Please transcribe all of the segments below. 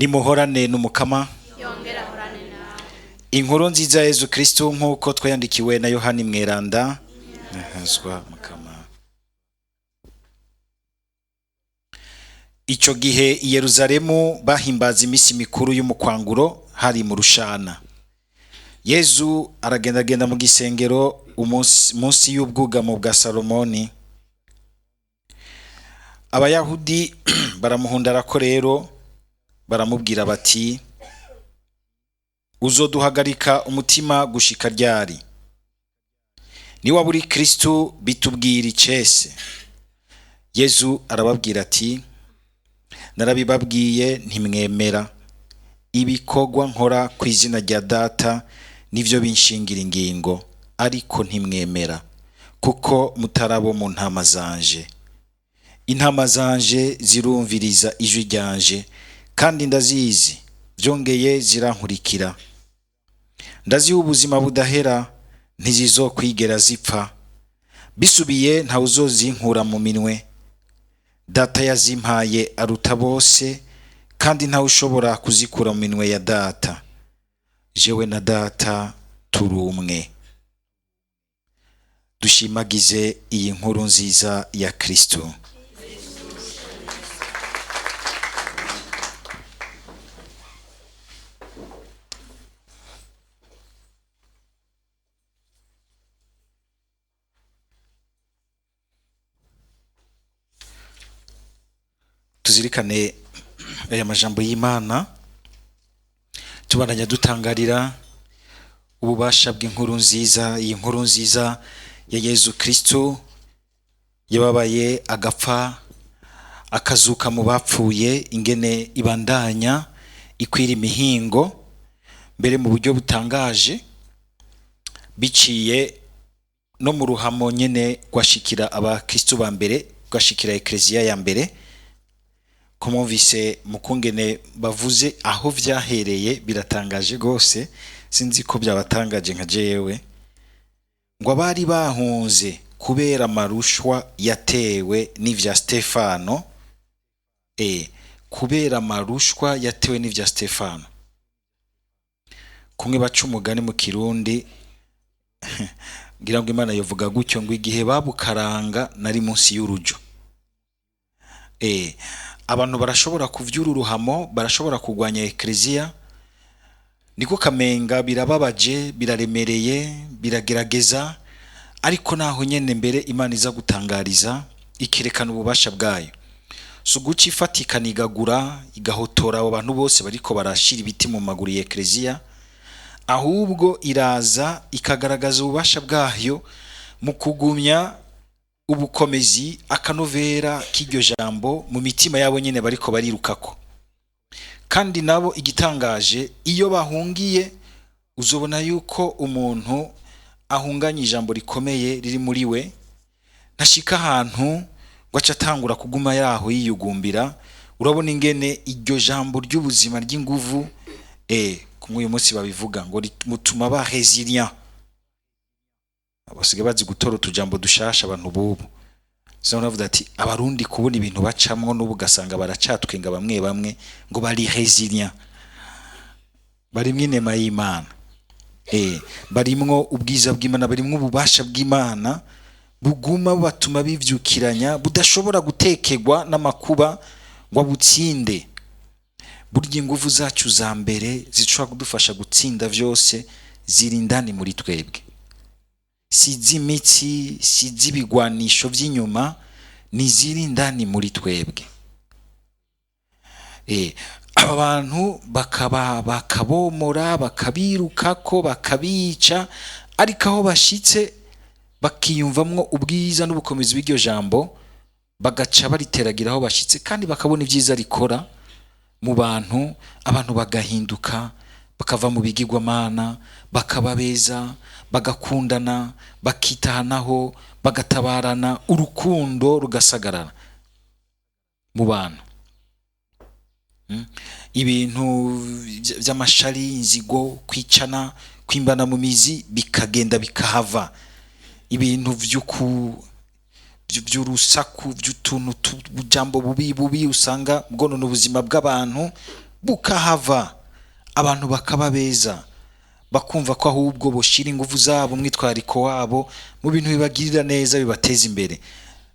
nimuhorane n'umukama. yongera ahorane nawe. Inkuru nziza ya Yezu Kristo nk'uko twayandikiwe na Yohani Mweranda. Nahazwa mukama. Ico gihe i Yerusalemu bahimbaza imisi mikuru y'umukwanguro hari mu rushana. Yezu aragendagenda mu gisengero munsi y'ubwugamo bwa Salomoni. Abayahudi baramuhundarako rero baramubwira bati, uzoduhagarika umutima gushika ryari? Ni waburi Kristo bitubwira icese. Yezu arababwira ati, narabibabwiye ntimwemera. Ibikorwa nkora ku izina rya Data nivyo binshingira ingingo, ariko ntimwemera kuko mutarabo mu ntama zanje. Intama zanje zirumviriza ijwi ryanje, kandi ndazizi, byongeye zirankurikira. Ndaziha ubuzima budahera, ntizizokwigera zipfa. Bisubiye nta uzozinkura mu minwe. Data yazimpaye aruta bose, kandi nta ushobora kuzikura mu minwe ya Data. Jewe na Data turi umwe. Dushimagize iyi nkuru nziza ya Kristo. Tuzirikane aya majambo y'Imana, tubandanya dutangarira ububasha bw'inkuru nziza, iyi nkuru nziza ya Yezu Kristo yababaye agapfa akazuka mu bapfuye, ingene ibandanya ikwira imihingo, mbere mu buryo butangaje, biciye no mu ruhamo nyene rwashikira abakristo ba mbere, rwashikira ekleziya ya mbere. Kumumvise mukungene bavuze aho vyahereye biratangaje gose, sinzi ko byabatangaje nka jewe. Ngo abari bahunze kubera marushwa yatewe n'ivya Stefano, kubera marushwa yatewe n'ivya Stefano. Kumwe baca umugani mu Kirundi, ngira ngo Imana yovuga gutyo, ngo igihe babukaranga nari munsi y'urujo. Abantu barashobora kuvyura uruhamo, barashobora kugwanya ekleziya, niko kamenga birababaje, biraremereye, biragerageza, ariko naho nyene mbere Imana iza gutangariza ikerekana ububasha bwayo. Suguci ifatikana igagura, igahotora abo bantu bose bariko barashira ibiti mu maguru ya ekleziya, ahubwo iraza ikagaragaza ububasha bwayo mu kugumya ubukomezi, akanovera k'iryo jambo mu mitima yabo nyene bariko barirukako. Kandi nabo igitangaje, iyo bahungiye uzobona yuko umuntu ahunganye ijambo rikomeye riri muri we, ntashika ahantu gwaca atangura kuguma yaho yiyugumbira. Urabona ingene iryo jambo ry'ubuzima ry'inguvu, kumwe uyu munsi babivuga ngo mutuma ba resilient. Abasigaye bazi gutora utujambo dushasha abantu bubu. Zona navuga ati abarundi kubona ibintu bacamwo n'ubu gasanga baracatwenga bamwe bamwe ngo bari resilient. Barimwe inema y'Imana. Barimwo ubwiza bw'Imana, barimwo ububasha bw'Imana buguma batuma bivyukiranya, budashobora gutekegwa n'amakuba ngo abutsinde. Burya inguvu zacu za mbere zishobora kudufasha gutsinda vyose ziri indani muri twebwe. Sizi imitsi, sizi ibigwanisho vy'inyuma, niziri indani muri twebwe. Abantu bakabomora, bakabirukako, bakabica, ariko aho bashitse bakiyumvamwo ubwiza n'ubukomezi bw'iryo jambo, bagaca bariteragira aho bashitse, kandi bakabona ivyiza rikora mu bantu. Abantu bagahinduka, bakava mu bigirwamana, bakababeza, bagakundana, bakitahanaho, bagatabarana, urukundo rugasagarara mu bantu. Ibintu vy'amashari, inzigo, kwicana, kwimbana mu mizi bikagenda bikahava. Ibintu vy'urusaku, vy'utuntu jambo bubi usanga bwono n'ubuzima bw'abantu bukahava abantu bakaba beza, bakumva ko ahubwo boshira ingufu zabo, umwitwariko wabo mu bintu bibagirira neza, bibateza imbere.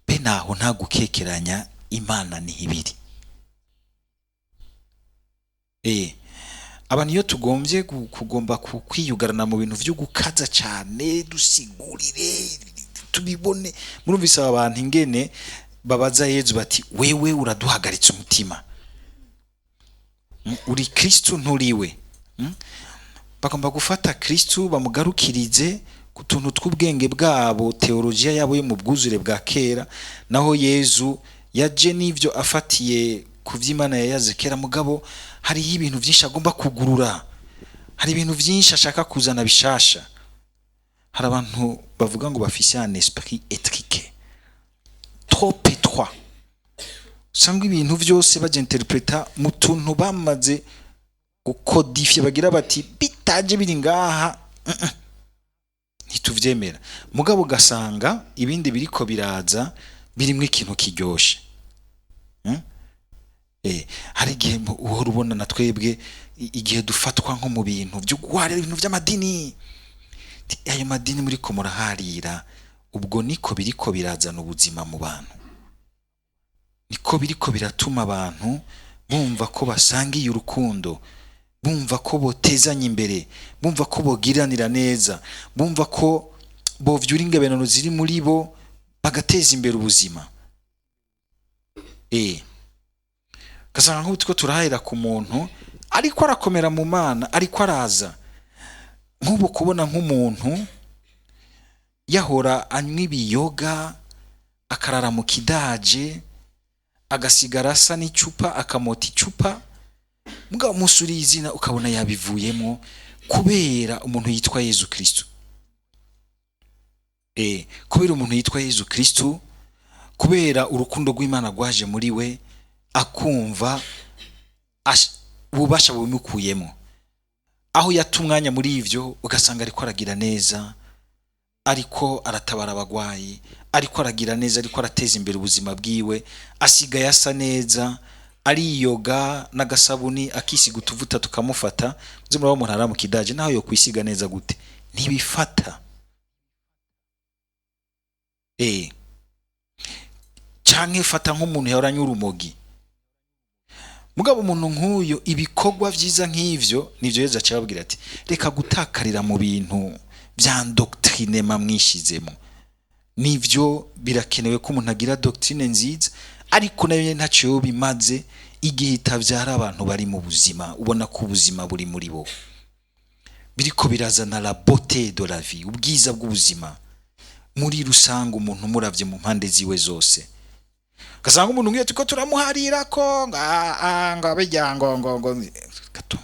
Be naho nta gukekeranya, Imana ni ibiri. Abantu iyo tugombye kugomba kwiyugarana mu bintu byo gukaza cyane, dusigurire tubibone. Murumvise aba bantu ingene babaza Yezu bati wewe uraduhagaritse umutima, uri Kristo nturiwe. Bagomba gufata Kristo bamugarukirize ku tuntu tw'ubwenge bwabo, teologiya yabo yo mu bwuzure bwa kera. Naho Yezu yaje n'ivyo afatiye ku vy'Imana yayaze kera, mugabo hariho ibintu vyinshi agomba kugurura, hari ibintu vyinshi ashaka kuzana bishasha. Hari abantu bavuga ngo bafise un esprit étriqué, trop étroit, usanga ibintu vyose bajenterpreta mu tuntu bamaze gukodifye, bagira bati bitaje biri ngaha ntituvyemera. Mugabo ugasanga ibindi biriko biraza birimwo ikintu kiryoshe. Hari igihe uhora ubona na twebwe igihe dufatwa nko mu bintu byo guharira ibintu by'amadini, ayo madini muri ko muraharira, ubwo niko biriko birazana ubuzima mu bantu, niko biriko biratuma abantu bumva ko basangiye urukundo, bumva ko botezanya imbere, bumva ko bogiranira neza, bumva ko bovyura ingebenano ziri muri bo bagateza imbere ubuzima. Kasanga nk'utwo turahira ku muntu ariko arakomera mu Mana, ariko araza nk'ubu kubona nk'umuntu yahora anywa ibiyoga, akarara mu kidaje, agasigara asa n'icupa, akamota icupa, mugabo musuri izina ukabona yabivuyemo kubera umuntu yitwa Yezu Kristo. Kubera umuntu yitwa Yezu Kristo, kubera urukundo rw'Imana rwaje muri we, akumva ububasha bumukuyemo, aho yatumwanya muri ivyo ugasanga ariko aragira neza, ariko aratabara abagwayi, ariko aragira neza, ariko arateza imbere ubuzima bwiwe, asigaye asa neza, ariyoga n'agasabuni, akisiga utuvuta tukamufata. Uzi murabo umuntu ara mu kidaje naho yo kwisiga neza gute ntibifata. Canke fata nk'umuntu yahoranye urumogi, mugabo umuntu nk'uyo ibikorwa vyiza nk'ivyo nivyo Yezu acababwira ati reka gutakarira mu bintu vya doctrine mamwishizemo. Nivyo birakenewe ko umuntu agira doctrine nziza, ariko nayo ntaco bimaze igihe itavyara abantu bari mu buzima, ubona ko ubuzima buri muri bo biriko birazana la beauté de la vie, ubwiza bw'ubuzima muri rusanga. Umuntu muravye mu mpande ziwe zose, kasanga umuntu ngiye tuko turamuharira ko ngabijyango gato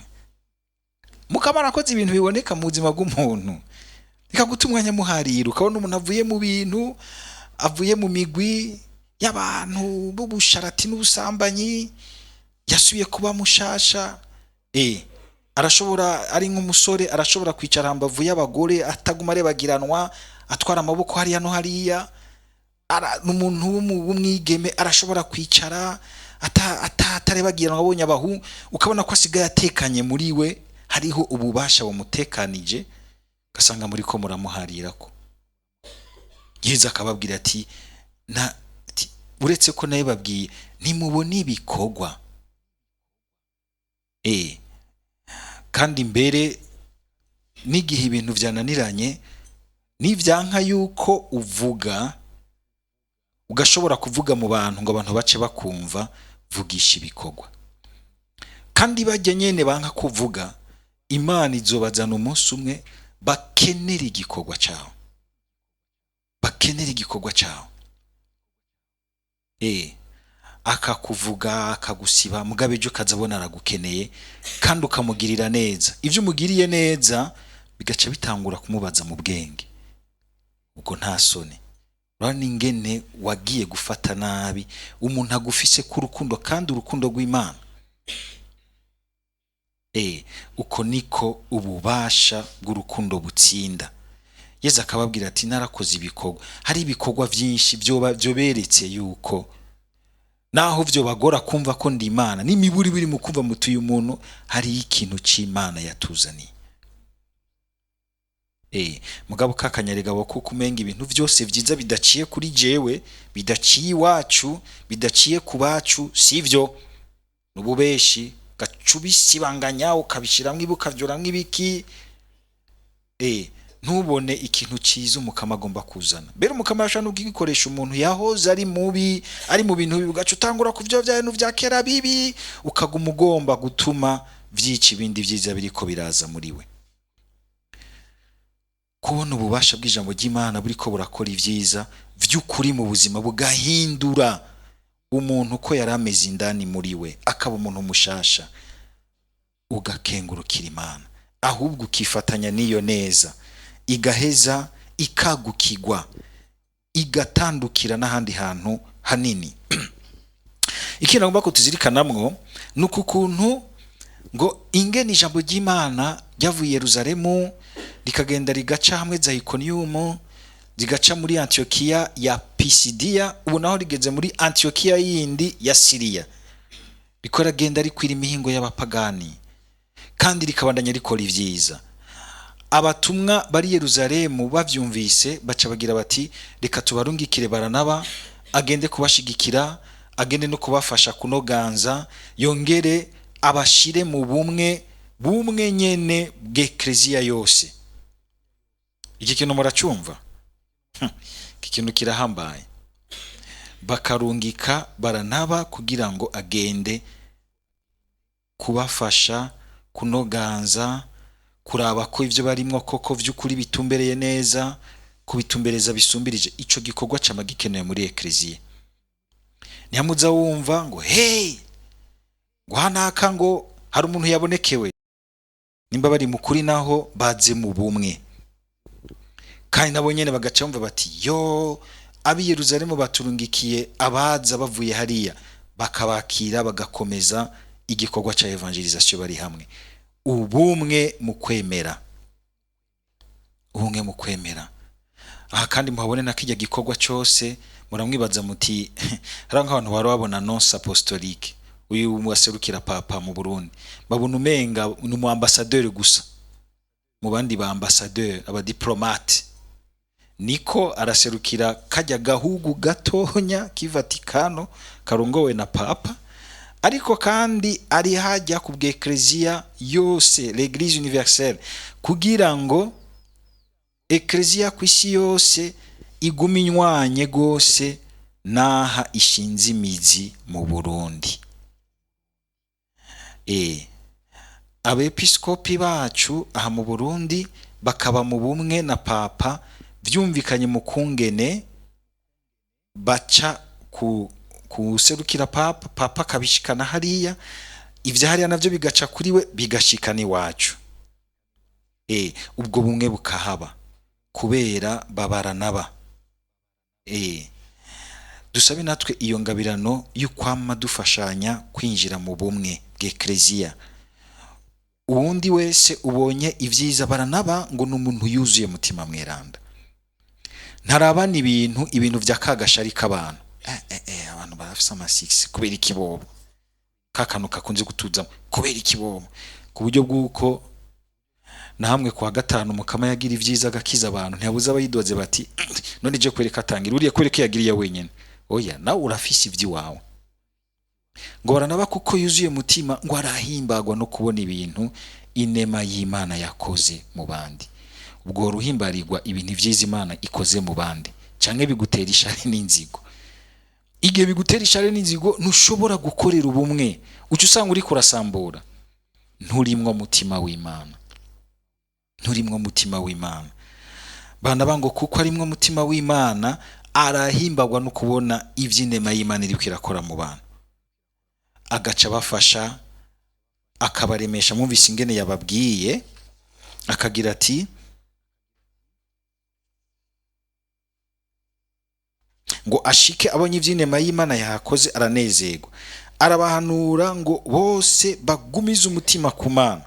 mukamara koze ibintu biboneka mu buzima bw'umuntu, ikagutumwanya muharira, ukabona umuntu avuye mu bintu, avuye mu migwi y'abantu b'ubusharati n'ubusambanyi, yasubiye kuba mushasha. Arashobora ari nk'umusore, arashobora kwicara hambavu y'abagore, ataguma arebagiranwa, atwara amaboko hariya no hariya. N'umuntu w'umwigeme arashobora kwicara atarebagiranwa, abonye abahu, ukabona ko asigaye atekanye muri we, hariho ububasha bumutekanije, gasanga muri ko muramuharira ko. Yezu akababwira ati uretse ko naye babwiye ntimubone ibikorwa. Kandi mbere n'igihe ibintu vyananiranye, nivyanka yuko uvuga, ugashobora kuvuga mu bantu ngo abantu bace bakumva, vugisha ibikorwa. Kandi bajya nyene banka kuvuga, Imana izobazana umunsi umwe bakenera igikorwa cyawe, bakenera igikorwa cyawe. Akakuvuga, akagusiba, mugabe ejo kazabona aragukeneye kandi ukamugirira neza. Ivyo umugiriye neza bigaca bitangura kumubaza mu bwenge, ubwo nta soni. Urani ingene wagiye gufata nabi umuntu agufise ku rukundo, kandi urukundo rw'Imana. Uko niko ububasha bw'urukundo butsinda. Yezu akababwira ati narakoze ibikorwa. Hari ibikorwa vyinshi byoberetse yuko naho vyo bagora kumva ko ndi Imana n'imiburi biri mu kumva mutu uyu muntu hari ikintu c'Imana yatuzaniye. Mugabo kakanyarigabo ko kumenga ibintu vyose vyiza bidaciye kuri jewe, bidaciye iwacu, bidaciye ku bacu, sivyo nububeshi gacubisibanganya ukabishiramwe ibukavyoramwe ibiki. Ntubone ikintu ciza umukama agomba kuzana. Mbere umukama yashaka n'ubwikoresha umuntu yahoze ari mubi, ari mu bintu bibi, ugaca utangura kuvyo vya bintu vya kera bibi, ukaguma ugomba gutuma vyica ibindi vyiza biriko biraza muri we. Kubona ububasha bw'ijambo ry'Imana buriko burakora ivyiza vy'ukuri mu buzima, bugahindura umuntu ko yarameze indani muri we akaba umuntu mushasha, ugakengurukira Imana, ahubwo ukifatanya niyo neza, igaheza ikagukigwa, igatandukira n'ahandi hantu hanini. Ikintu ngomba kutuzirikanamwo nuko kuntu ngo ingene ijambo ry'Imana ryavuye Yerusalemu likagenda rigaca hamwe za Iconium, rigaca muri Antiokia ya Pisidia, ubu naho rigeze muri Antiokia yindi ya Syria, rikora genda rikwira imihingo y'abapagani kandi rikabandanya rikora ivyiza. Abatumwa bari Yerusalemu bavyumvise baca bagira bati reka tubarungikire Baranaba agende kubashigikira, agende no kubafasha kunoganza, yongere abashire mu bumwe nyene bw'Eklezia yose. Iki kintu muracumva? Iki kintu kirahambaye. Bakarungika Baranaba kugira ngo agende kubafasha kunoganza, kuraba ko ivyo barimwo koko vy'ukuri bitumbereye neza, kubitumbereza bisumbirije. Ico gikorwa cama gikenewe muri Eklezia. Ntiyamuza wumva ngo hey ngo hanaka ngo hari umuntu yabonekewe, nimba bari mukuri naho baze mu bumwe. Kandi nabo nyene bagaca bumva bati yo abi Yerusalemu baturungikiye abaza bavuye hariya, bakabakira bagakomeza igikorwa ca evangelisation bari hamwe. Ubumwe mu kwemera, ubumwe mu kwemera. Aha kandi muhabone na kijya gikorwa cyose muramwibaza muti hari nk'abantu bari babona nonce apostolique, uyu waserukira papa mu Burundi babona umenga ni mu ambassadeur gusa mu bandi ba ambassadeur, aba diplomate. Niko araserukira kajya gahugu gatonya k'Vatikano karongowe na papa, ariko kandi ari hajya ku bw'Eklezia yose, l'Eglise universelle, kugira ngo Eklezia ku isi yose iguminywanye gose naha ishinze imizi mu Burundi. Abepiskopi bacu aha mu Burundi bakaba mu bumwe na papa, vyumvikanye mu kungene baca kuserukira papa kabishikana hariya, ivyo hariya navyo bigaca kuri we bigashikana iwacu. Ubwo bumwe bukahaba kubera Babaranaba. Dusabe natwe iyo ngabirano y'ukwama dufashanya kwinjira mu bumwe bw'Eklezia. Uwundi wese ubonye ivyiza Baranaba ngo n'umuntu yuzuye mutima mweranda, ntarabana ibintu vya kagashari k'abantu. Abantu barafise amasiksi kubera ikibobo, kakanu kakunze gutuza kubera ikibobo, ku buryo bw'uko na hamwe kwa gatanu mukama yagira ivyiza agakiza abantu, ntiyabuza abayidoze bati none je kwereka atangira, uriye kwereka yagiriye wenyene. Oya, nawe urafise ivyi wawe. Ngo Baranaba kuko yuzuye mutima ngo arahimbagwa no kubona ibintu inema y'Imana yakoze mu bandi. Ubwo ruhimbarirwa ibintu vyiza Imana ikoze mu bandi, canke bigutera ishari n'inzigo. Igihe bigutera ishari n'inzigo ntushobora gukorera ubumwe, uca usanga uri kurasambura, nturimwo mutima w'Imana, nturimwo mutima w'Imana. Bana bango kuko arimwo mutima w'Imana arahimbagwa no kubona ivy'inema y'Imana iri kwirakora mu bantu, agaca bafasha akabaremesha. Mwumvise ingene yababwiye akagira ati ngo ashike abonye ivy'inema y'Imana yakoze aranezerwa, arabahanura ngo bose bagumize umutima ku Mana,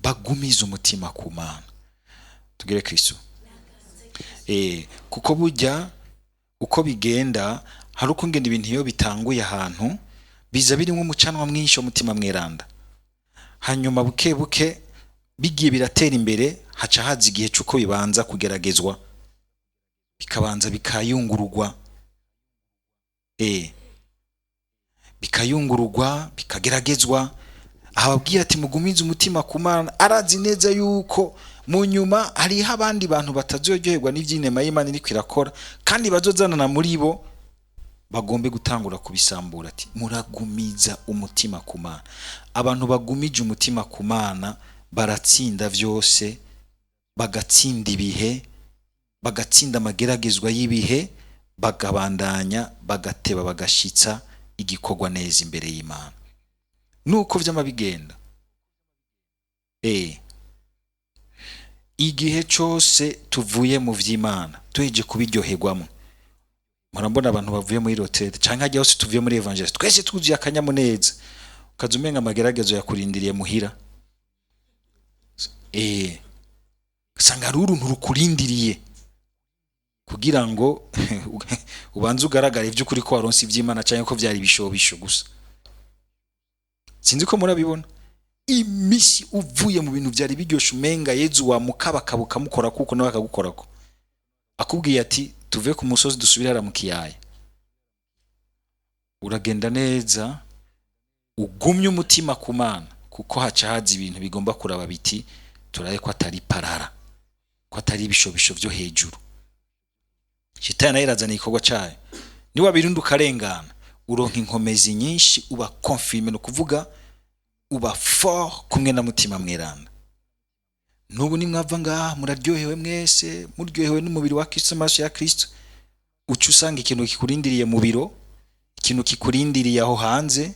bagumize umutima ku Mana. Tugire Kristo. Kuko burya uko bigenda hari uko ngenda ibintu iyo bitanguye ahantu biza birimo umucanwa mwinshi w'umutima mweranda, hanyuma buke buke bigiye biratera imbere, haca haza igihe cy'uko bibanza kugeragezwa, bikabanza bikayungurugwa, bikayungurugwa bikageragezwa. Ababwira ati mugumize umutima ku Mana, arazi neza yuko mu nyuma hariho abandi bantu batazoryoherwa n'ivy'inema y'Imana iriko irakora, kandi bazozanana muri bo bagombe gutangura kubisambura. Ati muragumiza umutima ku Mana. Abantu bagumije umutima ku Mana baratsinda vyose, bagatsinda ibihe, bagatsinda amageragezwa y'ibihe, bagabandanya, bagateba, bagashitsa igikorwa neza imbere y'Imana. Nuko vyama bigenda. Igihe cyose tuvuye mu vy'Imana tuheje kubiryoherwamo, murambona abantu bavuye muri retraite canke ajya hose tuvuye muri evangeliste twese tuzuye akanyamuneza, ukazumenga amageragezo yakurindiriye muhira. Sanga ari uruntu rukurindiriye kugira ngo ubanze ugaragare ivy'ukuri ko waronse ivy'Imana canke ko vyari bishobisho gusa. Sinzi ko murabibona, imisi uvuye mu bintu vyari biryoshe umenga Yezu wamukabakabuka mukora kuko nawe akagukorako, akubwiye ati tuve ku musozi dusubire hara mu kiyaya, uragenda neza ugumye umutima ku Mana, kuko haca haza ibintu bigomba kuraba biti turaye ko atari parara, ko atari ibishobisho vyo hejuru. Shitani yirazana igikorwa cayo, niwa birundu karengana uronka inkomezi nyinshi, uba confirme, no kuvuga uba fort kumwe na mutima mweranda. Nubu nimwava ngaha muraryohewe mwese, muryohewe n'umubiri wa Kristo, amaso ya Kristo, uca usanga ikintu kikurindiriye mu biro, ikintu kikurindiriye aho hanze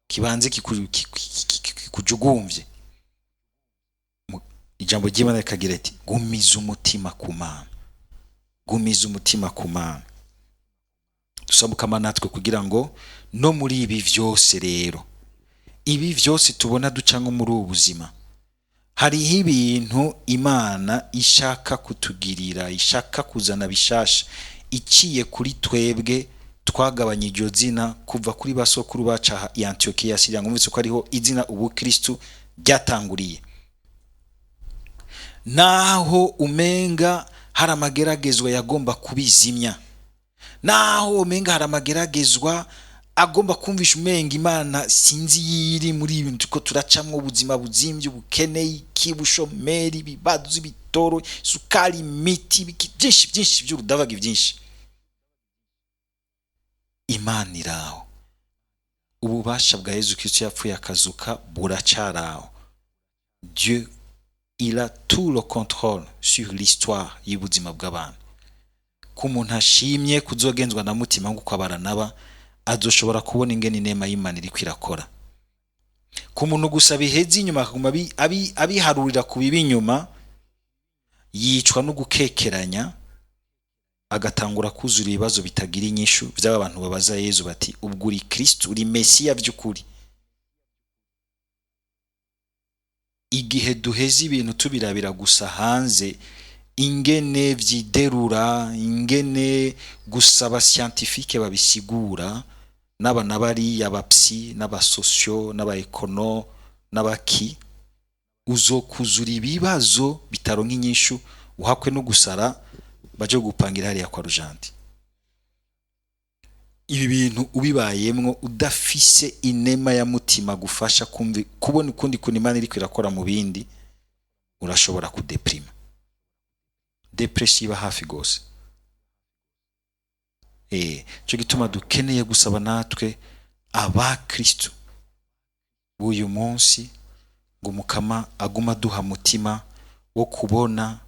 kibanze kikujugumvye. Ijambo ry'Imana rikagira ati gumiza umutima ku Mana, gumiza umutima ku Mana. Dusabuka natwe kugira ngo no muri ibi vyose rero, ibi vyose tubona ducango muri ubu buzima, hariho ibintu Imana ishaka kutugirira, ishaka kuzana bishasha iciye kuri twebwe twagabanya iryo zina kuva kuri basokuru baca ya Antiokia Syria. Ngumvise ko ariho izina ubu Kristo ryatanguriye. Naho umenga hari amageragezwa yagomba kubizimya, naho umenga hari amageragezwa agomba kumvisha umenga Imana sinzi yiri muri ibintu ko turacamwe ubuzima buzimvye, ubukene, ikibushomeri, ibibazo, ibitoro, sukari, imiti, byinshi by'urudavaga byinshi. Imana iraho, ububasha bwa Yezu Kristo yapfuye akazuka buracaraho. Dieu, il a tout le contrôle sur l'histoire y'ubuzima bw'abantu. Ko umuntu ashimye kuzogenzwa na mutima nguko abaranaba, azoshobora kubona ingene inema y'Imana iri kwirakora. Ku muntu gusa biheze inyuma akaguma abiharurira ku bibi inyuma, yicwa no gukekeranya, agatangura kuzura ibibazo bitagira inyishu by'aba bantu babaza Yezu bati ubwo uri Kristo, uri Mesiya by'ukuri. Igihe duheze ibintu tubirabira gusa hanze, ingene vyiderura, ingene gusaba scientifique babisigura, n'abana bari abapsi n'abasosio n'abaekono n'abaki, uzokuzura ibibazo bitaronka inyishu, uhakwe no gusara baje gupangira hariya kwa Rujanti. Ibi bintu ubibayemwo udafise inema ya mutima gufasha kubona ukundi kuntu Imana iri kwirakora mu bindi, urashobora kudeprima. Depresiva hafi gose. Cyo gituma dukeneye gusaba natwe aba Kristo uyu munsi ngo Mukama aguma duha mutima wo kubona,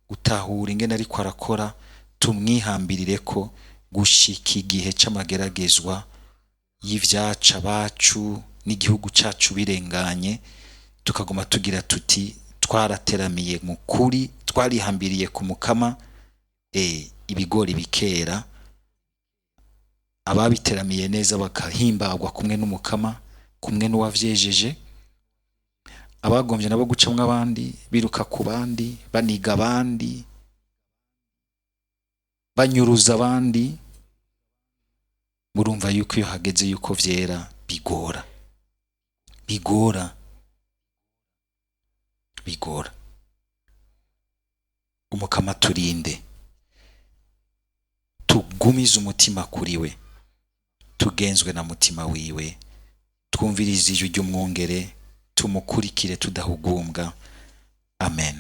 gutahura ingene ariko arakora, tumwihambirire ko gushika igihe c'amageragezwa y'ivyaca bacu n'igihugu cacu birenganye, tukaguma tugira tuti twarateramiye mu kuri, twarihambiriye ku Mukama, ibigori bikera, ababiteramiye neza bakahimbagwa kumwe n'Umukama, kumwe n'uwavyejeje, abagombye nabo gucamwe abandi, biruka ku bandi, baniga abandi, banyuruza abandi, murumva yuko iyo hageze yuko vyera bigora Umukama turinde, tugumize umutima kuri we, tugenzwe na mutima wiwe, twumvirize ijwi ry'umwungere, tumukurikire tudahugumbwa. Amen.